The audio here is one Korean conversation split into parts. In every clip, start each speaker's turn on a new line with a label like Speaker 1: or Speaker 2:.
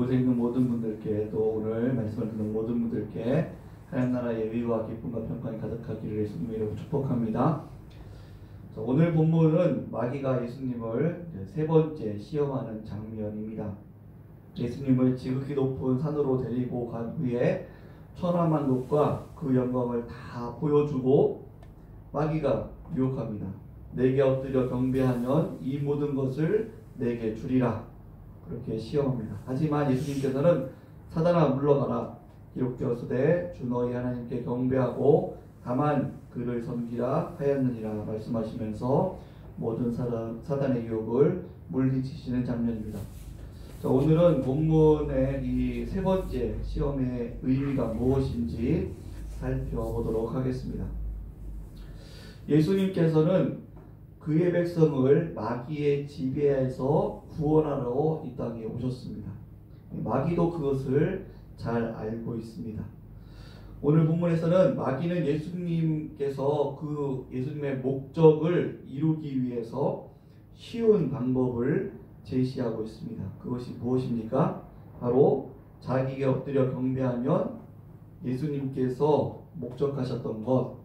Speaker 1: 이곳에 있는 모든 분들께 또 오늘 말씀을 듣는 모든 분들께 하나님 나라의 위와 기쁨과 평강이 가득하기를 예수님의 이름으로 축복합니다. 오늘 본문은 마귀가 예수님을 세 번째 시험하는 장면입니다. 예수님을 지극히 높은 산으로 데리고 간 후에 천하만국과 그 영광을 다 보여주고 마귀가 유혹합니다. 내게 엎드려 경배하면 이 모든 것을 내게 주리라. 그렇게 시험합니다. 하지만 예수님께서는 사단아 물러가라. 기록되었으되 주 너희 하나님께 경배하고 다만 그를 섬기라 하였느니라 말씀하시면서 모든 사단의 유혹을 물리치시는 장면입니다. 자, 오늘은 본문의 이 세 번째 시험의 의미가 무엇인지 살펴보도록 하겠습니다. 예수님께서는 그의 백성을 마귀의 지배에서 구원하러 이 땅에 오셨습니다. 마귀도 그것을 잘 알고 있습니다. 오늘 본문에서는 마귀는 예수님께서 그 예수님의 목적을 이루기 위해서 쉬운 방법을 제시하고 있습니다. 그것이 무엇입니까? 바로 자기에게 엎드려 경배하면 예수님께서 목적하셨던 것,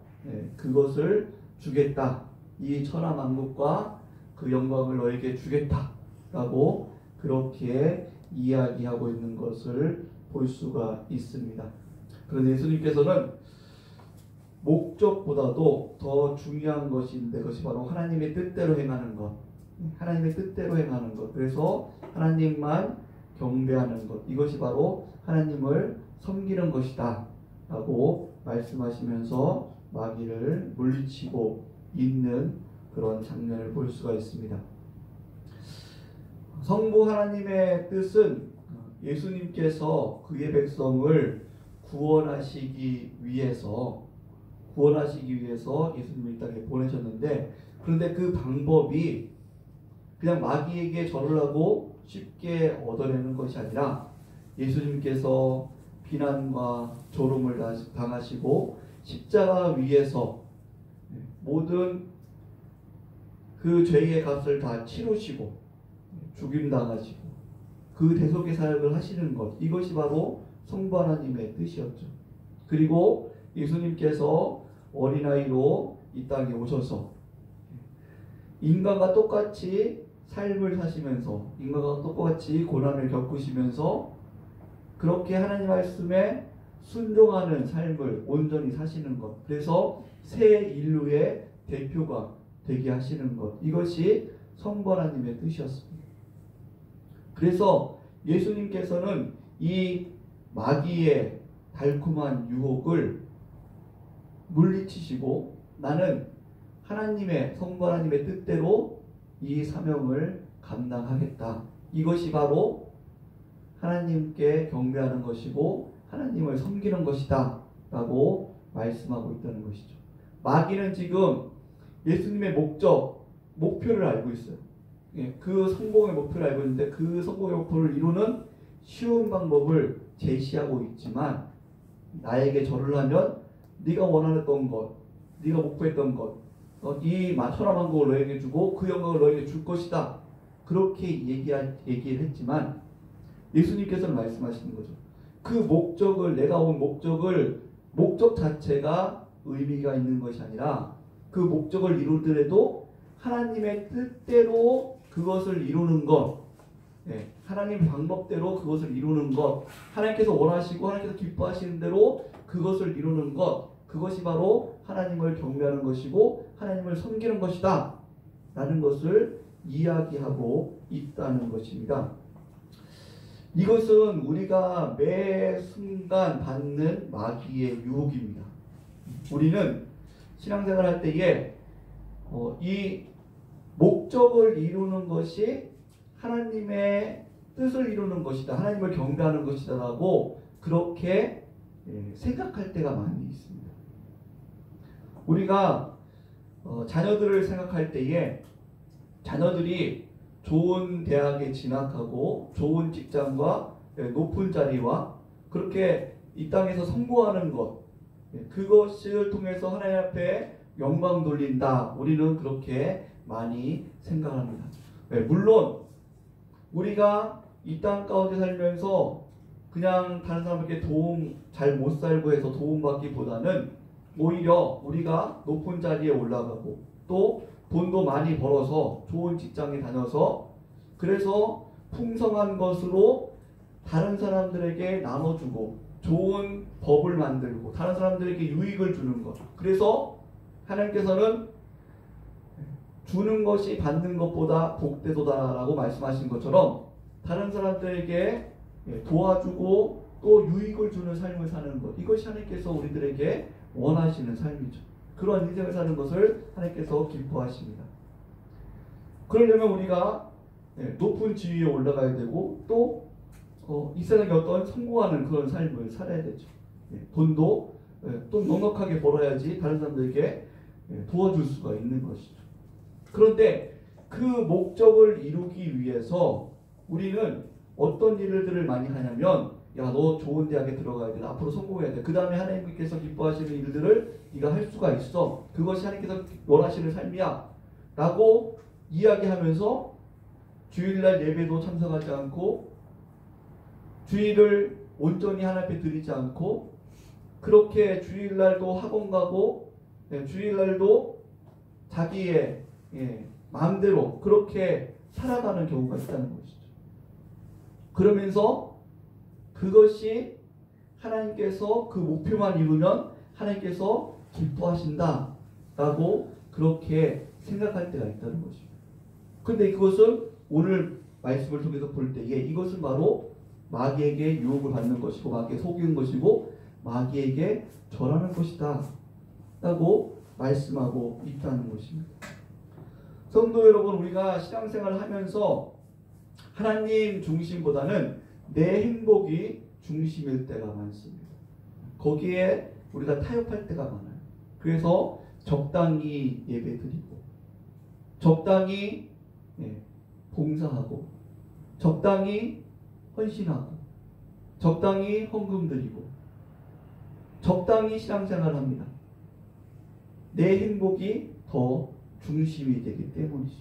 Speaker 1: 그것을 주겠다. 이 천하만국과 그 영광을 너에게 주겠다. 라고 그렇게 이야기하고 있는 것을 볼 수가 있습니다. 그런데 예수님께서는 목적보다도 더 중요한 것인데 그것이 바로 하나님의 뜻대로 행하는 것. 하나님의 뜻대로 행하는 것. 그래서 하나님만 경배하는 것. 이것이 바로 하나님을 섬기는 것이다. 라고 말씀하시면서 마귀를 물리치고 있는 그런 장면을 볼 수가 있습니다. 성부 하나님의 뜻은 예수님께서 그의 백성을 구원하시기 위해서 예수님을 이 땅에 보내셨는데, 그런데 그 방법이 그냥 마귀에게 절을 하고 쉽게 얻어내는 것이 아니라 예수님께서 비난과 조롱을 당하시고 십자가 위에서 모든 그 죄의 값을 다 치르시고 죽임당하시고 그 대속의 사역을 하시는 것, 이것이 바로 성부 하나님의 뜻이었죠. 그리고 예수님께서 어린아이로 이 땅에 오셔서 인간과 똑같이 삶을 사시면서 인간과 똑같이 고난을 겪으시면서 그렇게 하나님 말씀에 순종하는 삶을 온전히 사시는 것, 그래서 새 인류의 대표가 되게 하시는 것, 이것이 성부 하나님의 뜻이었습니다. 그래서 예수님께서는 이 마귀의 달콤한 유혹을 물리치시고 나는 하나님의 성부 하나님의 뜻대로 이 사명을 감당하겠다. 이것이 바로 하나님께 경배하는 것이고 하나님을 섬기는 것이다 라고 말씀하고 있다는 것이죠. 마귀는 지금 예수님의 목표를 알고 있어요. 그 성공의 목표를 알고 있는데 그 성공의 목표를 이루는 쉬운 방법을 제시하고 있지만, 나에게 절을 하면 네가 원하던 것, 네가 목표했던 것, 이 천하만국을 너에게 주고 그 영광을 너에게 줄 것이다. 그렇게 얘기를 했지만 예수님께서는 말씀하시는 거죠. 그 목적을, 내가 온 목적 자체가 의미가 있는 것이 아니라 그 목적을 이루더라도 하나님의 뜻대로 그것을 이루는 것, 하나님 방법대로 그것을 이루는 것, 하나님께서 원하시고 하나님께서 기뻐하시는 대로 그것을 이루는 것, 그것이 바로 하나님을 경배하는 것이고 하나님을 섬기는 것이다 라는 것을 이야기하고 있다는 것입니다. 이것은 우리가 매 순간 받는 마귀의 유혹입니다. 우리는 신앙생활 할 때에 이 목적을 이루는 것이 하나님의 뜻을 이루는 것이다, 하나님을 경배하는 것이다 라고 그렇게 생각할 때가 많이 있습니다. 우리가 자녀들을 생각할 때에 자녀들이 좋은 대학에 진학하고 좋은 직장과 높은 자리와 그렇게 이 땅에서 성공하는 것, 그것을 통해서 하나님 앞에 영광 돌린다, 우리는 그렇게 많이 생각합니다. 물론 우리가 이 땅 가운데 살면서 그냥 다른 사람에게 도움 잘 못 살고 해서 도움받기보다는 오히려 우리가 높은 자리에 올라가고 또 돈도 많이 벌어서 좋은 직장에 다녀서 그래서 풍성한 것으로 다른 사람들에게 나눠주고 좋은 법을 만들고 다른 사람들에게 유익을 주는 것. 그래서 하나님께서는 주는 것이 받는 것보다 복되도다라고 말씀하신 것처럼 다른 사람들에게 도와주고 또 유익을 주는 삶을 사는 것. 이것이 하나님께서 우리들에게 원하시는 삶이죠. 그런 인생을 사는 것을 하나님께서 기뻐하십니다. 그러려면 우리가 높은 지위에 올라가야 되고 또 이 세상에 어떤 성공하는 그런 삶을 살아야 되죠. 돈도 또 넉넉하게 벌어야지 다른 사람들에게 도와줄 수가 있는 것이죠. 그런데 그 목적을 이루기 위해서 우리는 어떤 일들을 많이 하냐면 야, 너 좋은 대학에 들어가야 돼. 앞으로 성공해야 돼. 그 다음에 하나님께서 기뻐하시는 일들을 네가 할 수가 있어. 그것이 하나님께서 원하시는 삶이야. 라고 이야기하면서 주일날 예배도 참석하지 않고 주일을 온전히 하나님 앞에 드리지 않고 그렇게 주일날도 학원 가고 주일날도 자기의 마음대로 그렇게 살아가는 경우가 있다는 것이죠. 그러면서 그것이 하나님께서 그 목표만 이루면 하나님께서 기뻐하신다 라고 그렇게 생각할 때가 있다는 것입니다. 그런데 그것은 오늘 말씀을 통해서 볼 때에 이것은 바로 마귀에게 유혹을 받는 것이고 마귀에 속이는 것이고 마귀에게 절하는 것이다 라고 말씀하고 있다는 것입니다. 성도 여러분, 우리가 신앙생활을 하면서 하나님 중심보다는 내 행복이 중심일 때가 많습니다. 거기에 우리가 타협할 때가 많아요. 그래서 적당히 예배드리고 적당히 봉사하고 적당히 헌신하고 적당히 헌금 드리고 적당히 신앙생활합니다. 내 행복이 더 중심이 되기 때문이죠.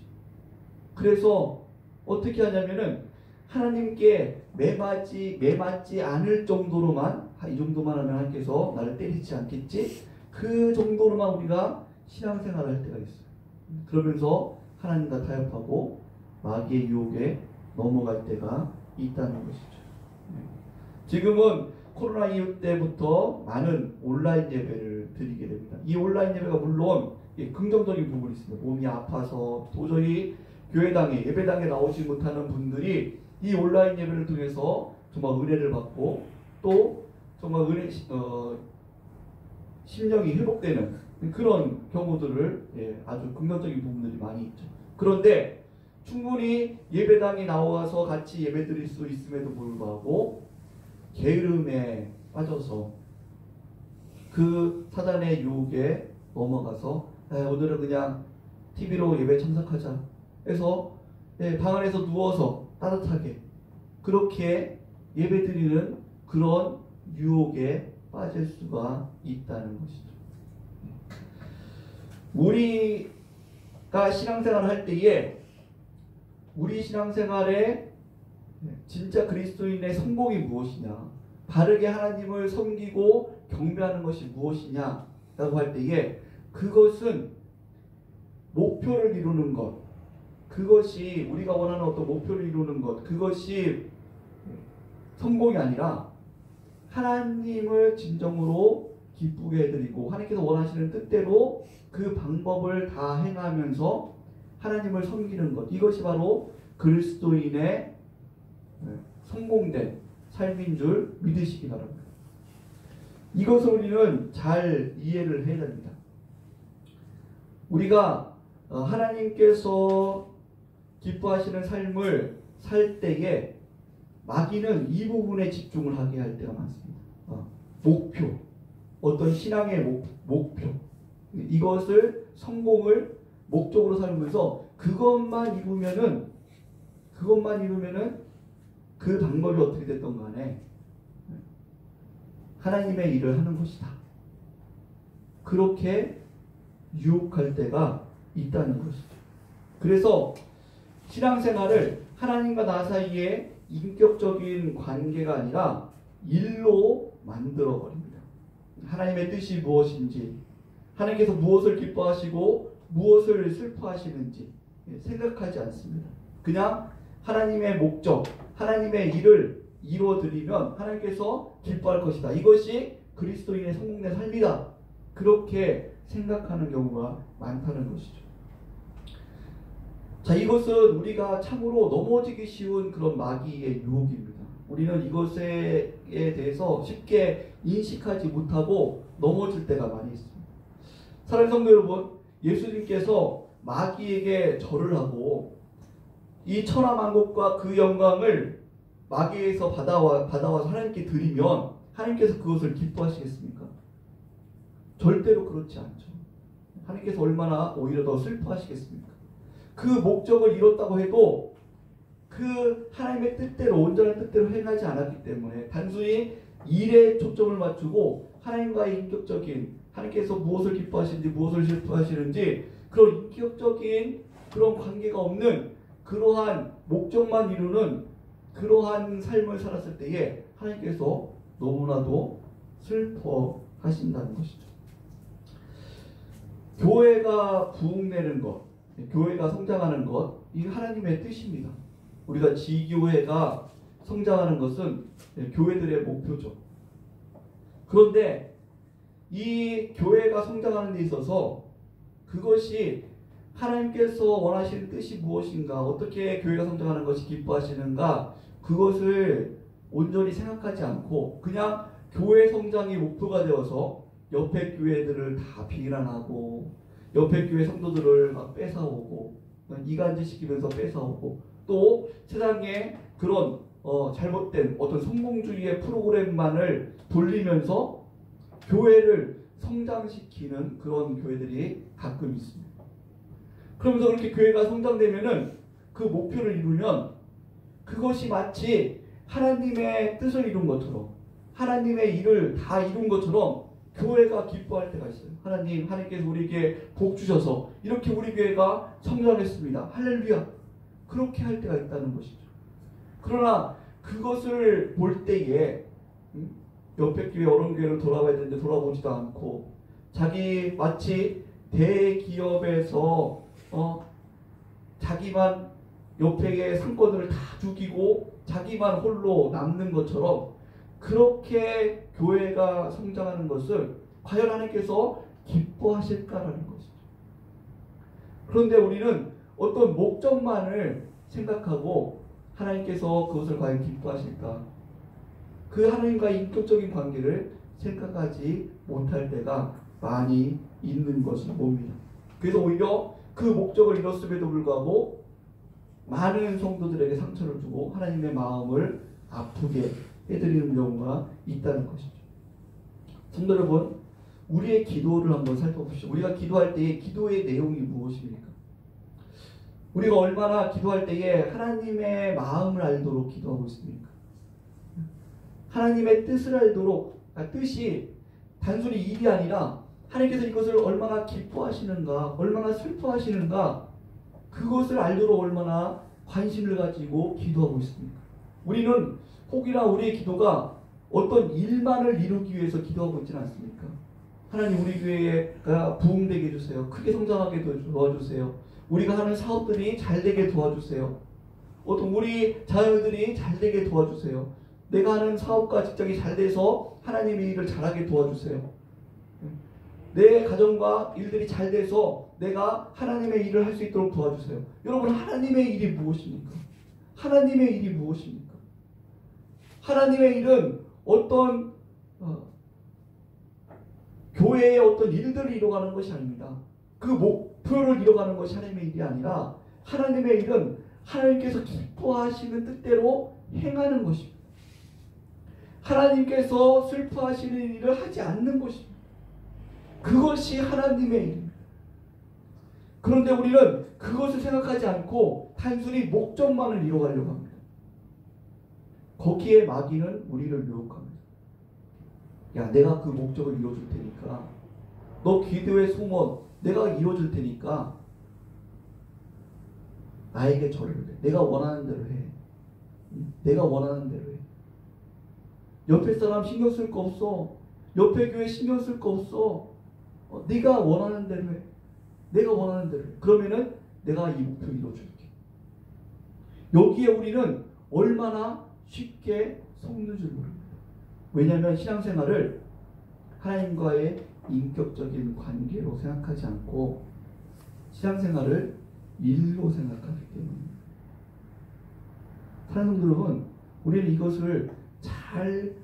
Speaker 1: 그래서 어떻게 하냐면은 하나님께 매맞지 않을 정도로만 이 정도만 하면 하나님께서 나를 때리지 않겠지? 그 정도로만 우리가 신앙생활을 할 때가 있어요. 그러면서 하나님과 타협하고 마귀의 유혹에 넘어갈 때가 있다는 것이죠. 지금은 코로나 이후 때부터 많은 온라인 예배를 드리게 됩니다. 이 온라인 예배가 물론 긍정적인 부분이 있습니다. 몸이 아파서 도저히 교회당에 예배당에 나오지 못하는 분들이 이 온라인 예배를 통해서 정말 은혜를 받고 또 정말 심령이 회복되는 그런 경우들을 아주 긍정적인 부분들이 많이 있죠. 그런데 충분히 예배당에 나와서 같이 예배드릴 수 있음에도 불구하고 게으름에 빠져서 그 사단의 유혹에 넘어가서 오늘은 그냥 TV로 예배 참석하자 해서 방 안에서 누워서 따뜻하게 그렇게 예배드리는 그런 유혹에 빠질 수가 있다는 것이죠. 우리가 신앙생활을 할 때에 우리 신앙생활에 진짜 그리스도인의 성공이 무엇이냐, 바르게 하나님을 섬기고 경배하는 것이 무엇이냐라고 할 때에 그것은 목표를 이루는 것, 그것이 우리가 원하는 어떤 목표를 이루는 것, 그것이 성공이 아니라 하나님을 진정으로 기쁘게 해드리고 하나님께서 원하시는 뜻대로 그 방법을 다 행하면서 하나님을 섬기는 것, 이것이 바로 그리스도인의 성공된 삶인 줄 믿으시기 바랍니다. 이것을 우리는 잘 이해를 해야 됩니다. 우리가 하나님께서 기뻐하시는 삶을 살 때에 마귀는 이 부분에 집중을 하게 할 때가 많습니다. 목표, 어떤 신앙의 목표, 이것을 성공을 목적으로 살면서 그것만 이루면은 그 방법이 어떻게 됐던 간에 하나님의 일을 하는 것이다. 그렇게 유혹할 때가 있다는 것이죠. 그래서 신앙생활을 하나님과 나 사이에 인격적인 관계가 아니라 일로 만들어 버립니다. 하나님의 뜻이 무엇인지, 하나님께서 무엇을 기뻐하시고 무엇을 슬퍼하시는지 생각하지 않습니다. 그냥 하나님의 목적, 하나님의 일을 이루어드리면 하나님께서 기뻐할 것이다. 이것이 그리스도인의 성공된 삶이다. 그렇게 생각하는 경우가 많다는 것이죠. 자, 이것은 우리가 참으로 넘어지기 쉬운 그런 마귀의 유혹입니다. 우리는 이것에 대해서 쉽게 인식하지 못하고 넘어질 때가 많이 있습니다. 사랑하는 성도 여러분, 예수님께서 마귀에게 절을 하고 이 천하만국과 그 영광을 마귀에서 받아와서 하나님께 드리면 하나님께서 그것을 기뻐하시겠습니까? 절대로 그렇지 않죠. 하나님께서 얼마나 오히려 더 슬퍼하시겠습니까? 그 목적을 이뤘다고 해도 그 하나님의 뜻대로, 온전한 뜻대로 행하지 않았기 때문에 단순히 일에 초점을 맞추고 하나님과의 인격적인, 하나님께서 무엇을 기뻐하시는지 무엇을 슬퍼하시는지 그런 인격적인 그런 관계가 없는 그러한 목적만 이루는 그러한 삶을 살았을 때에 하나님께서 너무나도 슬퍼하신다는 것이죠. 교회가 부흥되는 것, 교회가 성장하는 것, 이게 하나님의 뜻입니다. 우리가 지교회가 성장하는 것은 교회들의 목표죠. 그런데 이 교회가 성장하는 데 있어서 그것이 하나님께서 원하시는 뜻이 무엇인가, 어떻게 교회가 성장하는 것이 기뻐하시는가, 그것을 온전히 생각하지 않고 그냥 교회 성장이 목표가 되어서 옆에 교회들을 다 비난하고 옆에 교회 성도들을 막 뺏어오고 이간질시키면서 뺏어오고 또 세상에 그런 잘못된 어떤 성공주의의 프로그램만을 돌리면서 교회를 성장시키는 그런 교회들이 가끔 있습니다. 그러면서 그렇게 교회가 성장되면은 그 목표를 이루면 그것이 마치 하나님의 뜻을 이룬 것처럼, 하나님의 일을 다 이룬 것처럼 교회가 기뻐할 때가 있어요. 하나님께서 우리에게 복 주셔서 이렇게 우리 교회가 성장했습니다. 할렐루야. 그렇게 할 때가 있다는 것이죠. 그러나 그것을 볼 때에 옆에 교회, 어른교회를 돌아봐야 되는데 돌아보지도 않고 자기 마치 대기업에서 자기만 옆에의 상권들을 다 죽이고 자기만 홀로 남는 것처럼 그렇게 교회가 성장하는 것을 과연 하나님께서 기뻐하실까라는 것이죠. 그런데 우리는 어떤 목적만을 생각하고 하나님께서 그것을 과연 기뻐하실까? 그 하나님과의 인격적인 관계를 생각하지 못할 때가 많이 있는 것을 봅니다. 그래서 오히려 그 목적을 이뤘음에도 불구하고 많은 성도들에게 상처를 주고 하나님의 마음을 아프게 해드리는 경우가 있다는 것이죠. 성도 여러분, 우리의 기도를 한번 살펴보시죠. 우리가 기도할 때의 기도의 내용이 무엇입니까? 우리가 얼마나 기도할 때에 하나님의 마음을 알도록 기도하고 있습니까? 하나님의 뜻을 알도록, 뜻이 단순히 일이 아니라 하나님께서 이것을 얼마나 기뻐하시는가, 얼마나 슬퍼하시는가, 그것을 알도록 얼마나 관심을 가지고 기도하고 있습니까? 우리는 혹이나 우리의 기도가 어떤 일만을 이루기 위해서 기도하고 있지는 않습니까? 하나님, 우리 교회가 부흥되게 해주세요. 크게 성장하게 도와주세요. 우리가 하는 사업들이 잘되게 도와주세요. 어떤 우리 자녀들이 잘되게 도와주세요. 내가 하는 사업과 직장이 잘돼서 하나님의 일을 잘하게 도와주세요. 내 가정과 일들이 잘돼서 내가 하나님의 일을 할 수 있도록 도와주세요. 여러분, 하나님의 일이 무엇입니까? 하나님의 일이 무엇입니까? 하나님의 일은 어떤 교회의 어떤 일들을 이뤄가는 것이 아닙니다. 그 목표를 이뤄가는 것이 하나님의 일이 아니라 하나님의 일은 하나님께서 기뻐하시는 뜻대로 행하는 것입니다. 하나님께서 슬퍼하시는 일을 하지 않는 것입니다. 그것이 하나님의 일입니다. 그런데 우리는 그것을 생각하지 않고 단순히 목적만을 이뤄가려고 합니다. 거기에 마귀는 우리를 유혹합니다. 야, 내가 그 목적을 이뤄줄 테니까, 너 기도의 소원 내가 이뤄줄 테니까 나에게 절을 해. 내가 원하는 대로 해. 내가 원하는 대로 해. 옆에 사람 신경 쓸 거 없어. 옆에 교회 신경 쓸 거 없어. 네가 원하는 대로 해. 내가 원하는 대로 해. 그러면은 내가 이 목표 이루어줄게. 여기에 우리는 얼마나 쉽게 속는 줄 모릅니다. 왜냐하면 신앙생활을 하나님과의 인격적인 관계로 생각하지 않고 신앙생활을 일로 생각하기 때문입니다. 사랑하는 여러분, 우리는 이것을 잘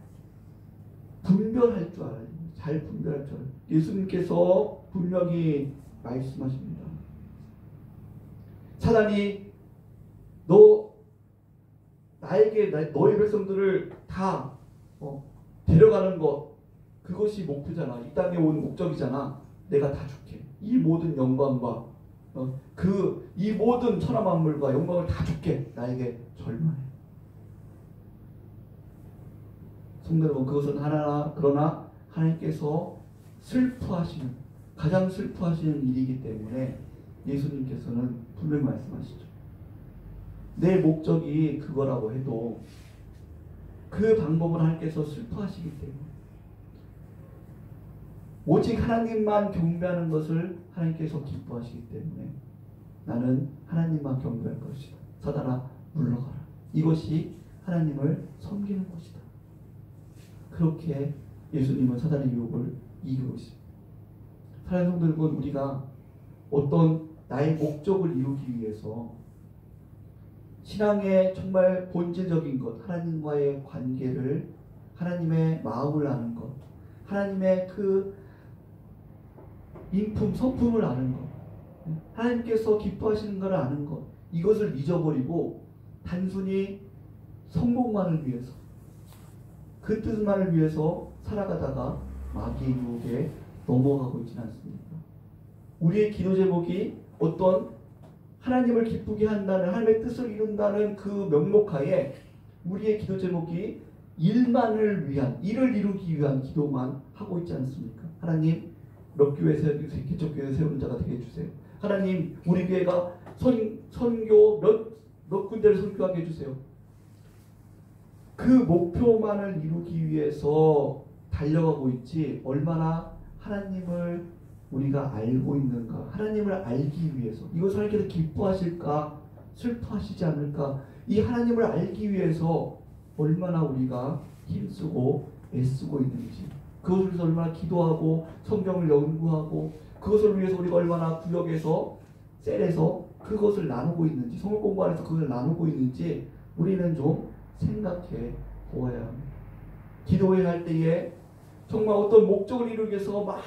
Speaker 1: 분별할 줄 알아야 됩니다. 잘 분별할 줄 알아야 됩니다. 예수님께서 분명히 말씀하십니다. 사단이 너의 백성들을 다 데려가는 것, 그것이 목표잖아. 이 땅에 온 목적이잖아. 내가 다 줄게. 이 모든 영광과 이 모든 천하 만물과 영광을 다 줄게. 나에게 절망해. 성도 여러분, 그것은 그러나 하나님께서 가장 슬퍼하시는 일이기 때문에 예수님께서는 분명히 말씀하시죠. 내 목적이 그거라고 해도 그 방법을 하나님께서 슬퍼하시기 때문에 오직 하나님만 경배하는 것을 하나님께서 기뻐하시기 때문에 나는 하나님만 경배할 것이다. 사단아 물러가라. 이것이 하나님을 섬기는 것이다. 그렇게 예수님은 사단의 유혹을 이기고 있습니다. 사랑하는 성도 여러분, 우리가 어떤 나의 목적을 이루기 위해서 신앙의 정말 본질적인 것, 하나님과의 관계를, 하나님의 마음을 아는 것, 하나님의 그 인품, 성품을 아는 것, 하나님께서 기뻐하시는 것을 아는 것, 이것을 잊어버리고 단순히 성공만을 위해서, 그 뜻만을 위해서 살아가다가 마귀의 유혹에 넘어가고 있지는 않습니까? 우리의 기도 제목이 어떤 하나님을 기쁘게 한다는, 하나님의 뜻을 이룬다는 그 명목하에 우리의 기도 제목이 일을 이루기 위한 기도만 하고 있지 않습니까? 하나님, 몇 교회 개척교회 세우는 자가 되게 해주세요. 하나님, 우리 교회가 선교 몇 군데를 선교하게 해주세요. 그 목표만을 이루기 위해서 달려가고 있지, 얼마나 하나님을 우리가 알고 있는가, 하나님을 알기 위해서, 이것을 하나님께서 기뻐하실까 슬퍼하시지 않을까, 이 하나님을 알기 위해서 얼마나 우리가 힘쓰고 애쓰고 있는지, 그것을 위해서 얼마나 기도하고 성경을 연구하고, 그것을 위해서 우리가 얼마나 구역에서 셀에서 그것을 나누고 있는지, 성경 공부 안에서 그것을 나누고 있는지 우리는 좀 생각해 보아야 합니다. 기도해야 할 때에 정말 어떤 목적을 이루기 위해서 막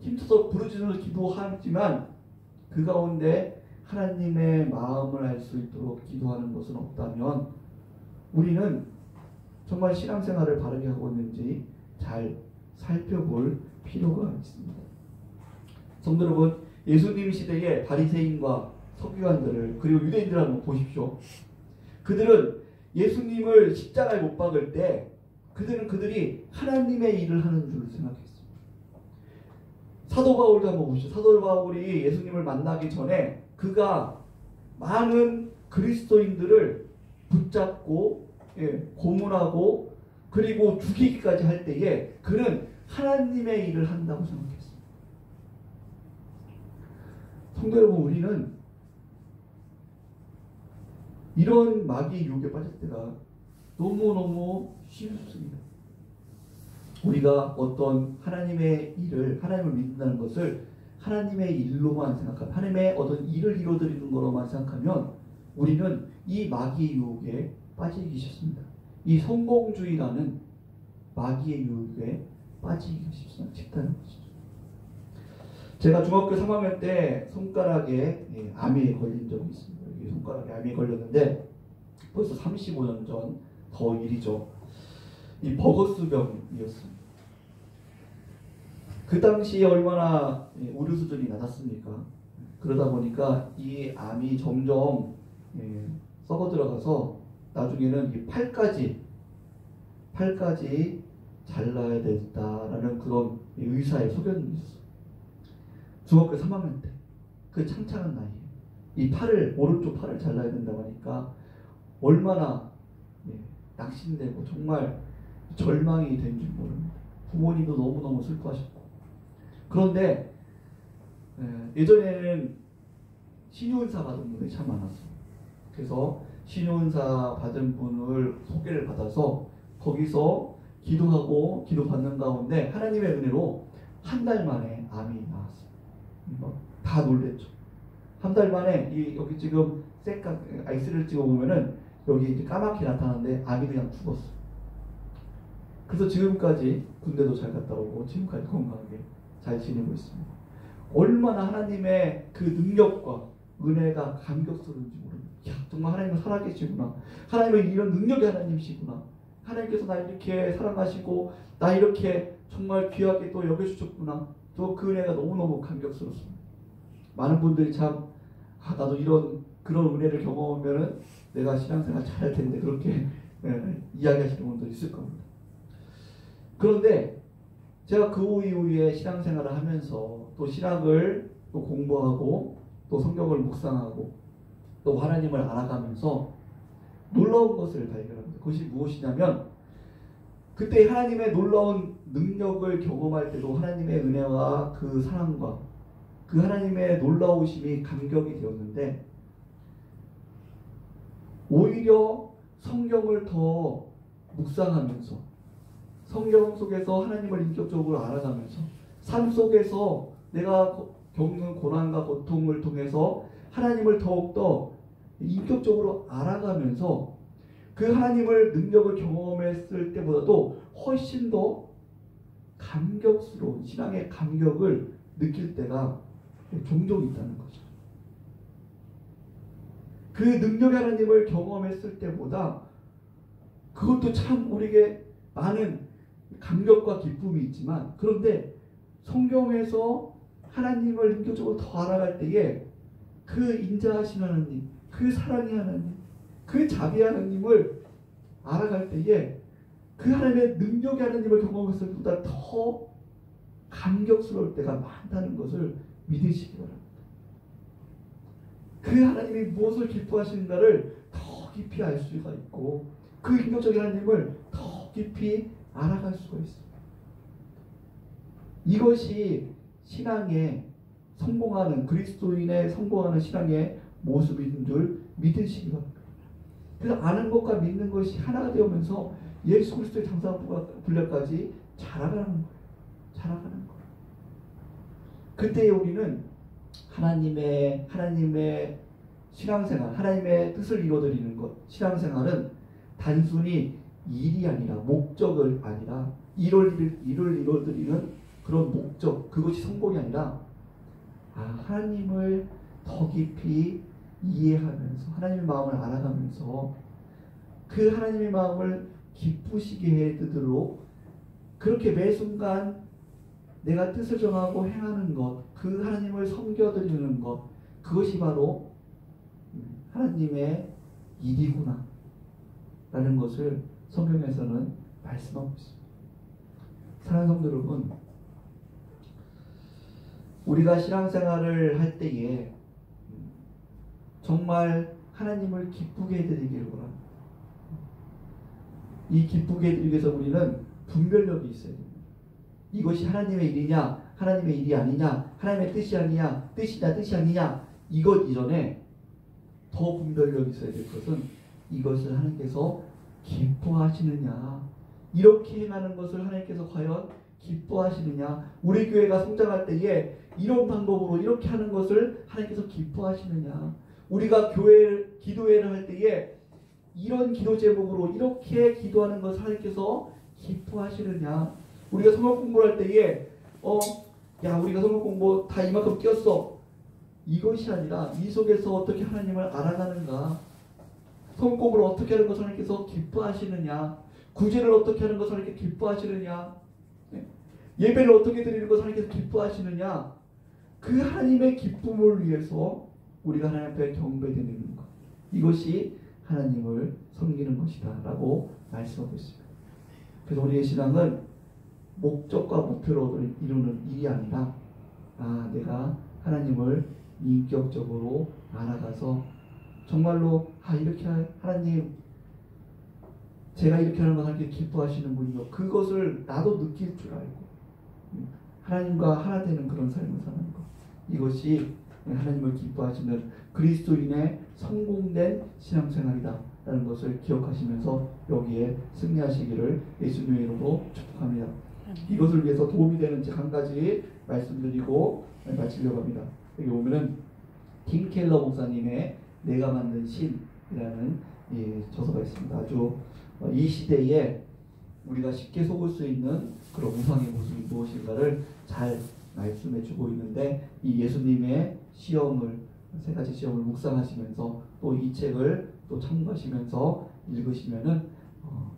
Speaker 1: 힘써서 부르짖어서 기도하지만 그 가운데 하나님의 마음을 알 수 있도록 기도하는 것은 없다면 우리는 정말 신앙생활을 바르게 하고 있는지 잘 살펴볼 필요가 있습니다. 성도 여러분, 예수님 시대의 바리새인과 서기관들을, 그리고 유대인들을 한번 보십시오. 그들은 예수님을 십자가에 못 박을 때 그들이 하나님의 일을 하는 줄 생각했습니다. 사도 바울도 한번 보시죠. 사도 바울이 예수님을 만나기 전에 그가 많은 그리스도인들을 붙잡고 고문하고 그리고 죽이기까지 할 때에 그는 하나님의 일을 한다고 생각했습니다. 성도 여러분, 우리는 이런 마귀의 유혹에 빠질 때가 너무너무 쉽습니다. 우리가 어떤 하나님의 일을, 하나님을 믿는다는 것을 하나님의 일로만 생각하면, 하나님의 어떤 일을 이루어드리는 거로만 생각하면 우리는 이 마귀의 유혹에 빠지기 쉽습니다. 이 성공주의라는 마귀의 유혹에 빠지기 쉽다는 것이죠. 제가 중학교 3학년 때 손가락에 암이 걸린 적이 있습니다. 손가락에 암이 걸렸는데 벌써 35년 전 더 일이죠. 이 버거스병이었습니다. 그 당시에 얼마나 의료 수준이 낮았습니까? 그러다 보니까 이 암이 점점 썩어 들어가서 나중에는 이 팔까지 잘라야 된다라는 그런 의사의 소견이 있었어요. 중학교 3학년 때, 그 창창한 나이에 이 오른쪽 팔을 잘라야 된다고 하니까 얼마나 예, 낙심되고 정말 절망이 된 줄 모릅니다. 부모님도 너무너무 슬퍼하셨고. 그런데 예전에는 신유은사 받은 분들이 참 많았어요. 그래서 신유은사 받은 분을 소개를 받아서 거기서 기도하고 기도받는 가운데 하나님의 은혜로 한 달 만에 암이 나왔어요. 다 놀랬죠. 한 달 만에 여기 지금 엑스를 찍어보면은 여기 이제 까맣게 나타나는데 암이 그냥 죽었어요. 그래서 지금까지 군대도 잘 갔다 오고 지금까지 건강하게 잘 지내고 있습니다. 얼마나 하나님의 그 능력과 은혜가 감격스러운지 모릅니다. 야, 정말 하나님은 살아계시구나. 하나님은 이런 능력의 하나님이시구나. 하나님께서 나 이렇게 사랑하시고 나 이렇게 정말 귀하게 또 여겨주셨구나. 또 그 은혜가 너무너무 감격스럽습니다. 많은 분들이 참 나도 그런 은혜를 경험하면은 내가 신앙생활 잘할 텐데 그렇게 이야기하시는 분들이 있을 겁니다. 그런데 제가 그 이후에 신앙생활을 하면서 또 신학을 또 공부하고 또 성경을 묵상하고 또 하나님을 알아가면서 놀라운 것을 발견합니다. 그것이 무엇이냐면 그때 하나님의 놀라운 능력을 경험할 때도 하나님의 은혜와 그 사랑과 그 하나님의 놀라우심이 감격이 되었는데 오히려 성경을 더 묵상하면서 성경 속에서 하나님을 인격적으로 알아가면서 삶 속에서 내가 겪는 고난과 고통을 통해서 하나님을 더욱더 인격적으로 알아가면서 그 하나님을 능력을 경험했을 때보다도 훨씬 더 감격스러운 신앙의 감격을 느낄 때가 종종 있다는 거죠. 그 능력의 하나님을 경험했을 때보다 그것도 참 우리에게 많은 감격과 기쁨이 있지만 그런데 성경에서 하나님을 인격적으로 더 알아갈 때에 그 인자하신 하나님, 그 사랑의 하나님, 그 자비의 하나님을 알아갈 때에 그 하나님의 능력의 하나님을 경험했을 때보다 더 감격스러울 때가 많다는 것을 믿으시기 바랍니다. 그 하나님이 무엇을 기뻐하시는가를 더 깊이 알 수가 있고 그 인격적인 하나님을 더 깊이 알아갈 수가 있습니다. 이것이 신앙에 성공하는 그리스도인의 성공하는 신앙의 모습인 줄 믿으시기 바랍니다. 그래서 아는 것과 믿는 것이 하나가 되면서 예수 그리스도의 장사분량까지 자라가는 거예요. 자라가는 거예요. 그때 우리는 하나님의 신앙생활, 하나님의 뜻을 이루어드리는 것, 신앙생활은 단순히 일이 아니라 목적을 아니라 일을 이루어드리는 그런 목적, 그것이 성공이 아니라 하나님을 더 깊이 이해하면서 하나님의 마음을 알아가면서 그 하나님의 마음을 기쁘시게 해드리도록 그렇게 매 순간 내가 뜻을 정하고 행하는 것, 그 하나님을 섬겨드리는 것, 그것이 바로 하나님의 일이구나 라는 것을 성경에서는 말씀하고 있습니다. 사랑하는 성도 여러분, 우리가 신앙생활을 할 때에 정말 하나님을 기쁘게 해드리기를 원합니다. 이 기쁘게 해드리기 위해서 우리는 분별력이 있어야 됩니다. 이것이 하나님의 일이냐 하나님의 일이 아니냐 하나님의 뜻이 아니냐 뜻이냐 뜻이 아니냐 이것 이전에 더 분별력이 있어야 될 것은 이것을 하나님께서 기뻐하시느냐 이렇게 행하는 것을 하나님께서 과연 기뻐하시느냐 우리 교회가 성장할 때에 이런 방법으로 이렇게 하는 것을 하나님께서 기뻐하시느냐 우리가 기도회를 할 때에 이런 기도 제목으로 이렇게 기도하는 것을 하나님께서 기뻐하시느냐 우리가 성경 공부를 할 때에 우리가 성경 공부 다 이만큼 뛰었어 이것이 아니라 이 속에서 어떻게 하나님을 알아가는가 성경 공부를 어떻게 하는 것을 하나님께서 기뻐하시느냐 구제를 어떻게 하는 것을 하나님께서 기뻐하시느냐 예배를 어떻게 드리는 것을 하나님께서 기뻐하시느냐 그 하나님의 기쁨을 위해서 우리가 하나님 앞에 경배드리는 것 이것이 하나님을 섬기는 것이다 라고 말씀하고 있습니다. 그래서 우리의 신앙은 목적과 목표로 이루는 일이 아니라 내가 하나님을 인격적으로 알아가서 정말로 이렇게 하나님 제가 이렇게 하는 건 하나님께 기뻐하시는 분이요. 그것을 나도 느낄 줄 알고 하나님과 하나 되는 그런 삶을 사는 것. 이것이 하나님을 기뻐하시는 그리스도인의 성공된 신앙생활이다 라는 것을 기억하시면서 여기에 승리하시기를 예수님의 이름으로 축복합니다. 이것을 위해서 도움이 되는 한 가지 말씀드리고 마치려고 합니다. 여기 보면은 팀 켈러 목사님의 내가 만든 신이라는 저서가 있습니다. 아주 이 시대에 우리가 쉽게 속을 수 있는 그런 우상의 모습이 무엇인가를 잘 말씀해 주고 있는데, 이 예수님의 시험을, 세 가지 시험을 묵상하시면서 또 이 책을 또 참고하시면서 읽으시면은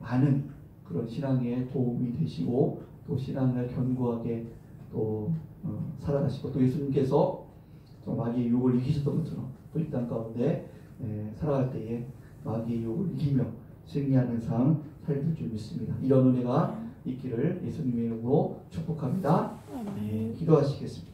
Speaker 1: 많은 그런 신앙에 도움이 되시고 또 신앙을 견고하게 또 살아가시고, 또 예수님께서 마귀의 유혹을 이기셨던 것처럼 또 이 땅 가운데 살아갈 때에 마귀의 유혹을 이기며 승리하는 삶 살릴 줄 믿습니다. 이런 은혜가 있기를 예수님의 이름으로 축복합니다. 기도하시겠습니다.